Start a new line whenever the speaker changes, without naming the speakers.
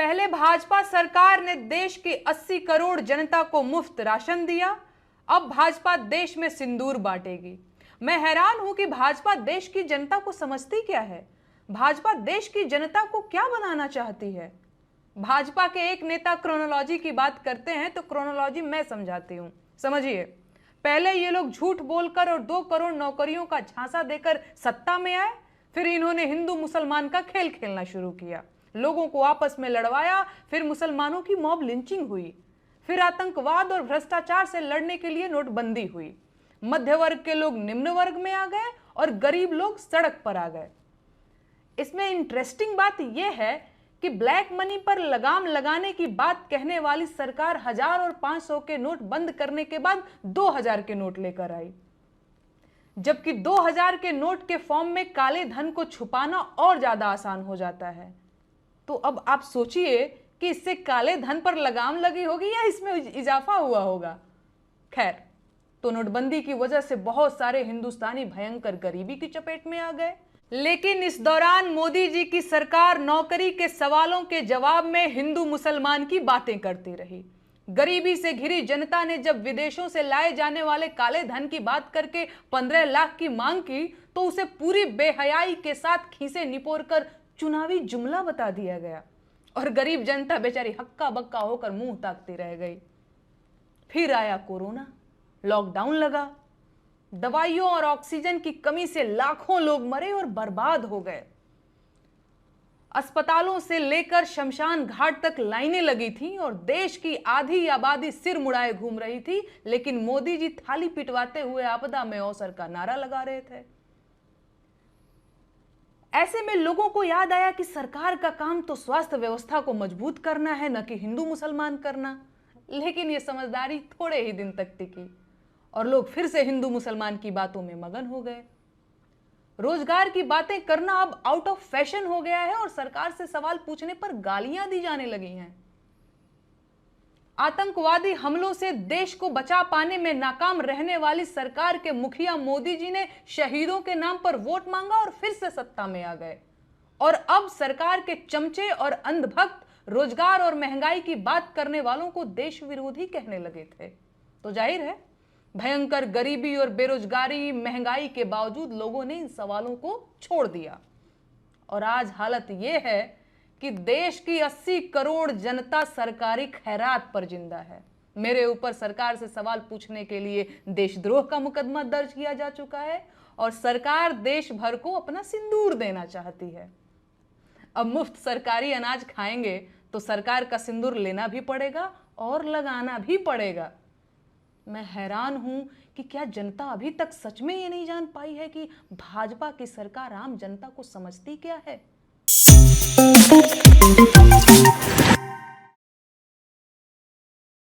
पहले भाजपा सरकार ने देश की 80 करोड़ जनता को मुफ्त राशन दिया, अब भाजपा देश में सिंदूर बांटेगी। मैं हैरान हूं कि भाजपा देश की जनता को समझती क्या है। भाजपा देश की जनता को क्या बनाना चाहती है। भाजपा के एक नेता क्रोनोलॉजी की बात करते हैं तो क्रोनोलॉजी मैं समझाती हूं। समझिए, पहले ये लोग झूठ बोलकर और 2 करोड़ नौकरियों का झांसा देकर सत्ता में आए, फिर इन्होंने हिंदू मुसलमान का खेल खेलना शुरू किया, लोगों को आपस में लड़वाया, फिर मुसलमानों की मॉब लिंचिंग हुई, फिर आतंकवाद और भ्रष्टाचार से लड़ने के लिए नोटबंदी हुई, मध्य वर्ग के लोग निम्न वर्ग में आ गए और गरीब लोग सड़क पर आ गए। इसमें इंटरेस्टिंग बात यह है कि ब्लैक मनी पर लगाम लगाने की बात कहने वाली सरकार 1000 और 500 के नोट बंद करने के बाद 2000 के नोट लेकर आई, जबकि 2000 के नोट के फॉर्म में काले धन को छुपाना और ज्यादा आसान हो जाता है। तो अब आप सोचिए कि इससे काले धन पर लगाम लगी होगी या इसमें इजाफा हुआ होगा। खैर, तो नोटबंदी की वजह से बहुत सारे हिंदुस्तानी भयंकर गरीबी की चपेट में आ गए, लेकिन इस दौरान मोदी जी की सरकार नौकरी के सवालों के जवाब में हिंदू मुसलमान की बातें करती रही। गरीबी से घिरी जनता ने जब विदेशों से लाए जाने वाले काले धन की बात करके 15 लाख की मांग की तो उसे पूरी बेहयाई के साथ खीसे निपोर कर चुनावी जुमला बता दिया गया और गरीब जनता बेचारी हक्का बक्का होकर मुंह ताकती रह गई। फिर आया कोरोना, लॉकडाउन लगा, दवाइयों और ऑक्सीजन की कमी से लाखों लोग मरे और बर्बाद हो गए। अस्पतालों से लेकर शमशान घाट तक लाइनें लगी थी और देश की आधी आबादी सिर मुड़ाए घूम रही थी, लेकिन मोदी जी थाली पिटवाते हुए आपदा में अवसर का नारा लगा रहे थे। ऐसे में लोगों को याद आया कि सरकार का काम तो स्वास्थ्य व्यवस्था को मजबूत करना है, न कि हिंदू मुसलमान करना। लेकिन यह समझदारी थोड़े ही दिन तक टिकी और लोग फिर से हिंदू मुसलमान की बातों में मगन हो गए। रोजगार की बातें करना अब आउट ऑफ फैशन हो गया है और सरकार से सवाल पूछने पर गालियां दी जाने लगी हैं। आतंकवादी हमलों से देश को बचा पाने में नाकाम रहने वाली सरकार के मुखिया मोदी जी ने शहीदों के नाम पर वोट मांगा और फिर से सत्ता में आ गए। और अब सरकार के चमचे और अंधभक्त रोजगार और महंगाई की बात करने वालों को देश विरोधी कहने लगे थे। तो जाहिर है, भयंकर गरीबी और बेरोजगारी, महंगाई के बावजूद लोगों ने इन सवालों को छोड़ दिया और आज हालत यह है कि देश की 80 करोड़ जनता सरकारी खैरात पर जिंदा है। मेरे ऊपर सरकार से सवाल पूछने के लिए देशद्रोह का मुकदमा दर्ज किया जा चुका है और सरकार देश भर को अपना सिंदूर देना चाहती है। अब मुफ्त सरकारी अनाज खाएंगे तो सरकार का सिंदूर लेना भी पड़ेगा और लगाना भी पड़ेगा। मैं हैरान हूं कि क्या जनता अभी तक सच में ये नहीं जान पाई है कि भाजपा की सरकार आम जनता को समझती क्या है।